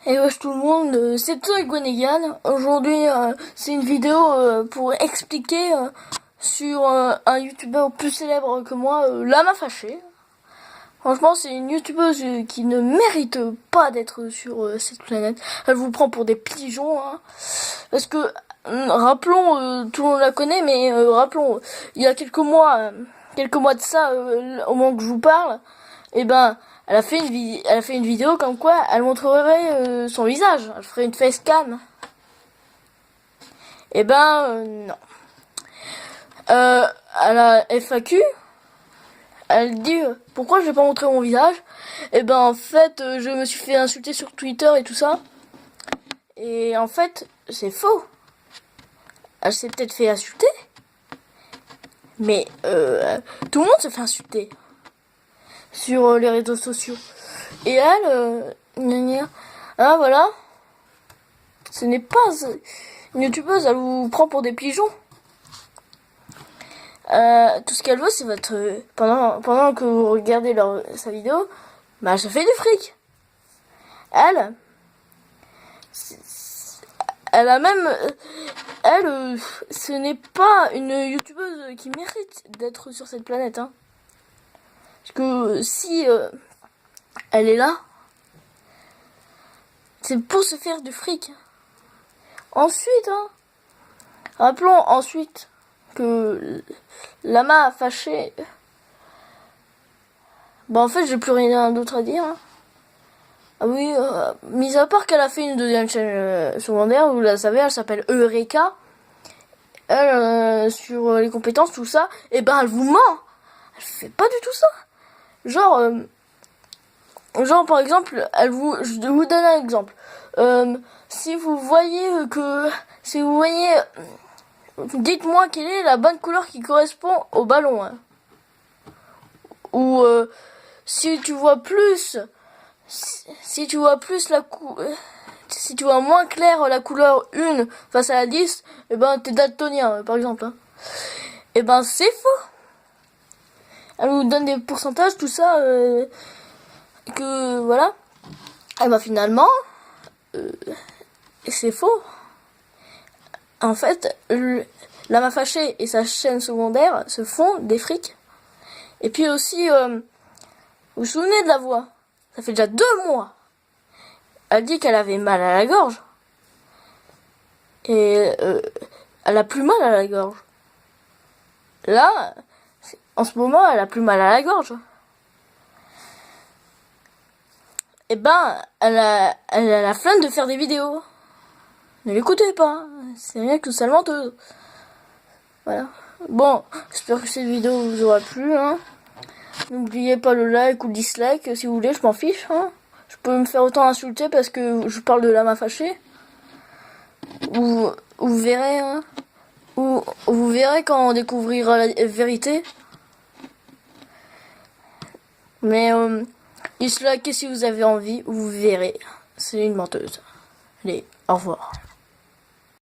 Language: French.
Et wesh tout le monde, c'est toi Gwenegan. Aujourd'hui c'est une vidéo pour expliquer sur un youtubeur plus célèbre que moi, Lama Fâché. Franchement c'est une youtubeuse qui ne mérite pas d'être sur cette planète. Elle vous prend pour des pigeons hein. Parce que rappelons, tout le monde la connaît, mais rappelons, il y a quelques mois de ça, au moment que je vous parle, et ben elle a fait une vidéo comme quoi elle montrerait son visage, elle ferait une facecam. Et ben non. À la FAQ, elle dit pourquoi je vais pas montrer mon visage. Et ben en fait je me suis fait insulter sur Twitter et tout ça. Et en fait c'est faux. Elle s'est peut-être fait insulter, mais tout le monde se fait insulter sur les réseaux sociaux. Et elle, ah voilà, ce n'est pas une youtubeuse, elle vous prend pour des pigeons. Tout ce qu'elle veut, c'est votre pendant que vous regardez sa vidéo, bah ça fait du fric. Elle a même, ce n'est pas une youtubeuse qui mérite d'être sur cette planète, hein. Parce que si elle est là, c'est pour se faire du fric. Ensuite, rappelons ensuite que Lama Fâché, bah en fait j'ai plus rien d'autre à dire. Hein. Ah oui, mis à part qu'elle a fait une deuxième chaîne secondaire, vous la savez, elle s'appelle Eureka. Elle, sur les compétences, tout ça, et ben elle vous ment. Elle fait pas du tout ça. Genre par exemple, je vais vous donner un exemple. Si vous voyez, dites-moi quelle est la bonne couleur qui correspond au ballon. Hein. Ou si tu vois moins clair la couleur 1 face à la 10, et ben t'es daltonien par exemple. Hein. Et ben c'est faux. Elle vous donne des pourcentages, tout ça, que voilà. Et ben finalement, c'est faux. En fait, Lama Fâché et sa chaîne secondaire se font des frics. Et puis aussi, vous vous souvenez de la voix? Ça fait déjà 2 mois. Elle dit qu'elle avait mal à la gorge. Et elle a plus mal à la gorge. Là, en ce moment, elle a plus mal à la gorge. Et ben, elle a la flemme de faire des vidéos. Ne l'écoutez pas, c'est rien que sale menteuse. Voilà. Bon, j'espère que cette vidéo vous aura plu. Hein. N'oubliez pas le like ou le dislike si vous voulez, je m'en fiche. Hein. Je peux me faire autant insulter parce que je parle de Lama Fâché. Ou vous verrez, hein. Ou vous verrez quand on découvrira la vérité. Mais dislike si vous avez envie, vous verrez. C'est une menteuse. Allez, au revoir.